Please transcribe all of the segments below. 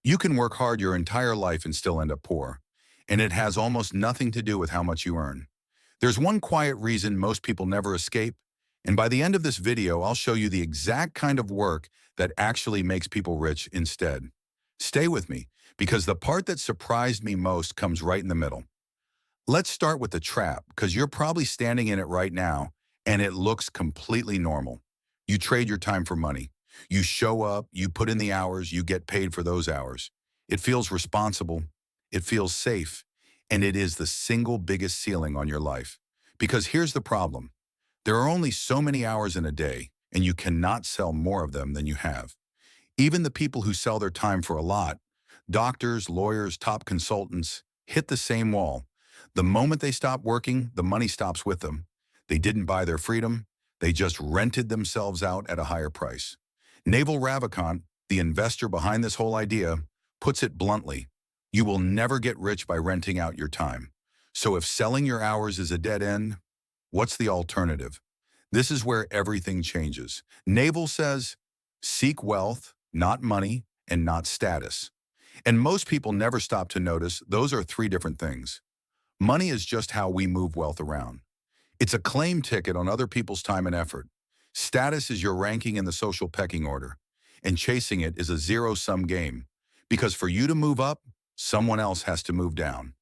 You can work hard your entire life and still end up poor, and it has almost nothing to do with how much you earn. There's one quiet reason most people never escape, and by the end of this video, I'll show you the exact kind of work that actually makes people rich instead. Stay with me, because the part that surprised me most comes right in the middle. Let's start with the trap, because you're probably standing in it right now, and it looks completely normal. You trade your time for money. You show up, you put in the hours, you get paid for those hours. It feels responsible, it feels safe, and it is the single biggest ceiling on your life. Because here's the problem. There are only so many hours in a day, and you cannot sell more of them than you have. Even the people who sell their time for a lot, doctors, lawyers, top consultants, hit the same wall. The moment they stop working, the money stops with them. They didn't buy their freedom, they just rented themselves out at a higher price. Naval Ravikant, the investor behind this whole idea, puts it bluntly: you will never get rich by renting out your time. So if selling your hours is a dead end, what's the alternative? This is where everything changes. Naval says, seek wealth, not money, and not status. And most people never stop to notice those are three different things. Money is just how we move wealth around. It's a claim ticket on other people's time and effort. Status is your ranking in the social pecking order, and chasing it is a zero-sum game, because for you to move up, someone else has to move down.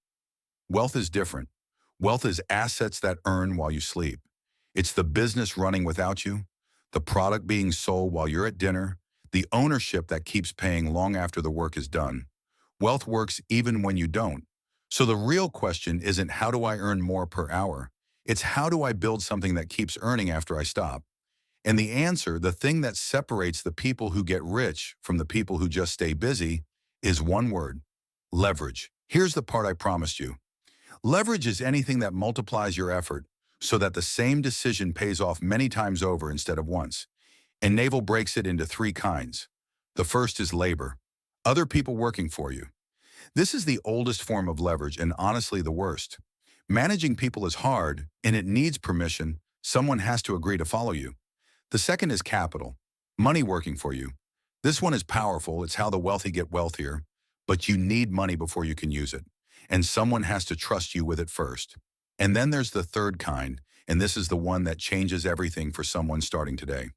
Wealth is different. Wealth is assets that earn while you sleep. It's the business running without you, the product being sold while you're at dinner, the ownership that keeps paying long after the work is done. Wealth works even when you don't. So the real question isn't how do I earn more per hour? It's how do I build something that keeps earning after I stop? And the answer, the thing that separates the people who get rich from the people who just stay busy, is one word: leverage. Here's the part I promised you. Leverage is anything that multiplies your effort so that the same decision pays off many times over instead of once. And Naval breaks it into three kinds. The first is labor, other people working for you. This is the oldest form of leverage and honestly the worst. Managing people is hard and it needs permission. Someone has to agree to follow you. The second is capital, money working for you. This one is powerful. It's how the wealthy get wealthier, but you need money before you can use it. And someone has to trust you with it first. And then there's the third kind, and this is the one that changes everything for someone starting today.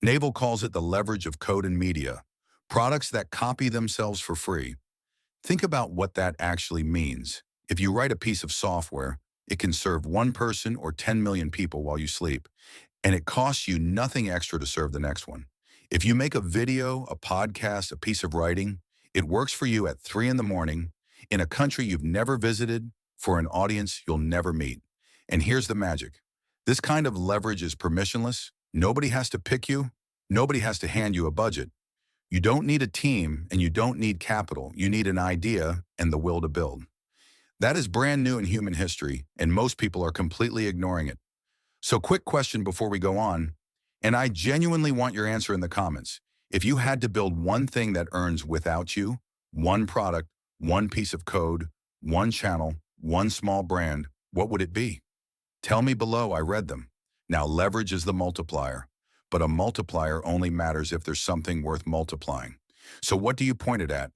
Naval calls it the leverage of code and media, products that copy themselves for free. Think about what that actually means. If you write a piece of software, it can serve one person or 10 million people while you sleep, and it costs you nothing extra to serve the next one. If you make a video, a podcast, a piece of writing, it works for you at 3 in the morning, in a country you've never visited, for an audience you'll never meet. And here's the magic. This kind of leverage is permissionless. Nobody has to pick you. Nobody has to hand you a budget. You don't need a team and you don't need capital. You need an idea and the will to build. That is brand new in human history, and most people are completely ignoring it. So quick question before we go on, and I genuinely want your answer in the comments. If you had to build one thing that earns without you, one product, one piece of code, one channel, one small brand, what would it be? Tell me below, I read them. Now leverage is the multiplier, but a multiplier only matters if there's something worth multiplying. So what do you point it at?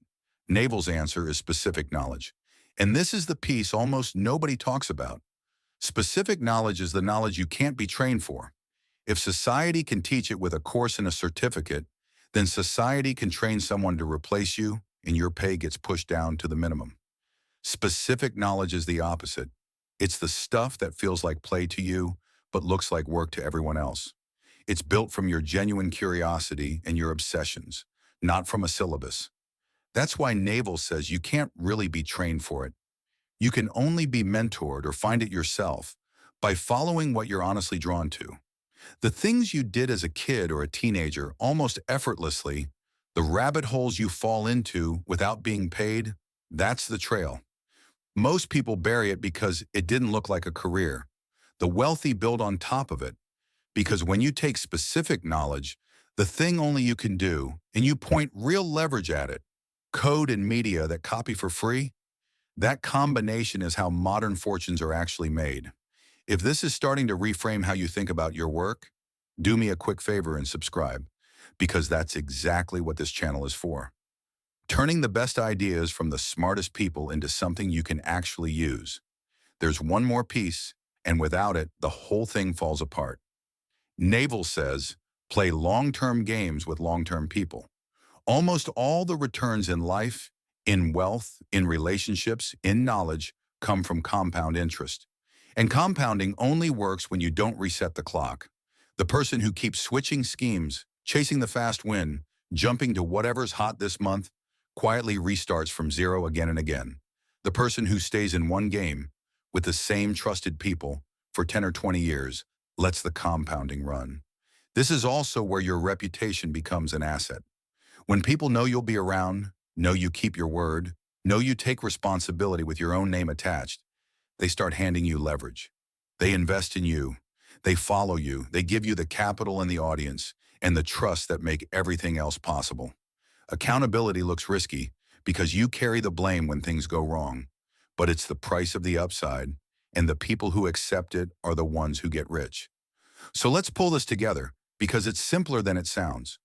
Naval's answer is specific knowledge. And this is the piece almost nobody talks about. Specific knowledge is the knowledge you can't be trained for. If society can teach it with a course and a certificate, then society can train someone to replace you and your pay gets pushed down to the minimum. Specific knowledge is the opposite. It's the stuff that feels like play to you, but looks like work to everyone else. It's built from your genuine curiosity and your obsessions, not from a syllabus. That's why Naval says you can't really be trained for it. You can only be mentored or find it yourself by following what you're honestly drawn to. The things you did as a kid or a teenager almost effortlessly, the rabbit holes you fall into without being paid, that's the trail. Most people bury it because it didn't look like a career. The wealthy build on top of it, because when you take specific knowledge, the thing only you can do, and you point real leverage at it, code and media that copy for free, that combination is how modern fortunes are actually made. If this is starting to reframe how you think about your work, do me a quick favor and subscribe, because that's exactly what this channel is for. turning the best ideas from the smartest people into something you can actually use. There's one more piece, and without it, the whole thing falls apart. Naval says, play long-term games with long-term people. Almost all the returns in life, in wealth, in relationships, in knowledge, come from compound interest. And compounding only works when you don't reset the clock. The person who keeps switching schemes, chasing the fast win, jumping to whatever's hot this month, quietly restarts from zero again and again. The person who stays in one game with the same trusted people for 10 or 20 years lets the compounding run. This is also where your reputation becomes an asset. When people know you'll be around, know you keep your word, know you take responsibility with your own name attached, they start handing you leverage. They invest in you. They follow you. They give you the capital and the audience and the trust that make everything else possible. Accountability looks risky because you carry the blame when things go wrong, but it's the price of the upside, and the people who accept it are the ones who get rich. So let's pull this together because it's simpler than it sounds.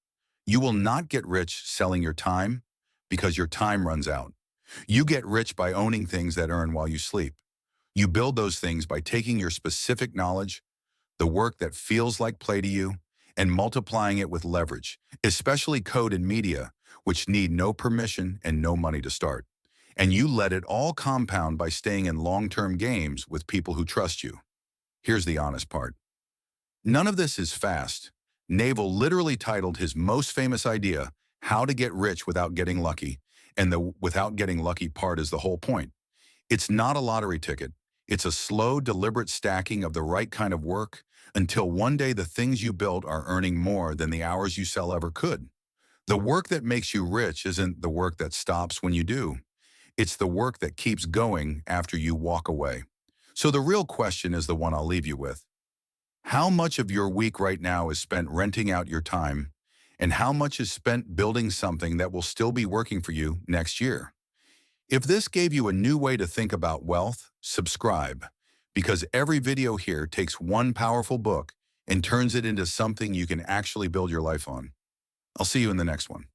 You will not get rich selling your time because your time runs out. You get rich by owning things that earn while you sleep. You build those things by taking your specific knowledge, the work that feels like play to you, and multiplying it with leverage, especially code and media, which need no permission and no money to start. And you let it all compound by staying in long-term games with people who trust you. Here's the honest part. None of this is fast. Naval literally titled his most famous idea, How to Get Rich Without Getting Lucky, and the without getting lucky part is the whole point. It's not a lottery ticket. It's a slow, deliberate stacking of the right kind of work until one day the things you build are earning more than the hours you sell ever could. The work that makes you rich isn't the work that stops when you do. It's the work that keeps going after you walk away. So the real question is the one I'll leave you with. How much of your week right now is spent renting out your time, and how much is spent building something that will still be working for you next year? If this gave you a new way to think about wealth, subscribe, because every video here takes one powerful book and turns it into something you can actually build your life on. I'll see you in the next one.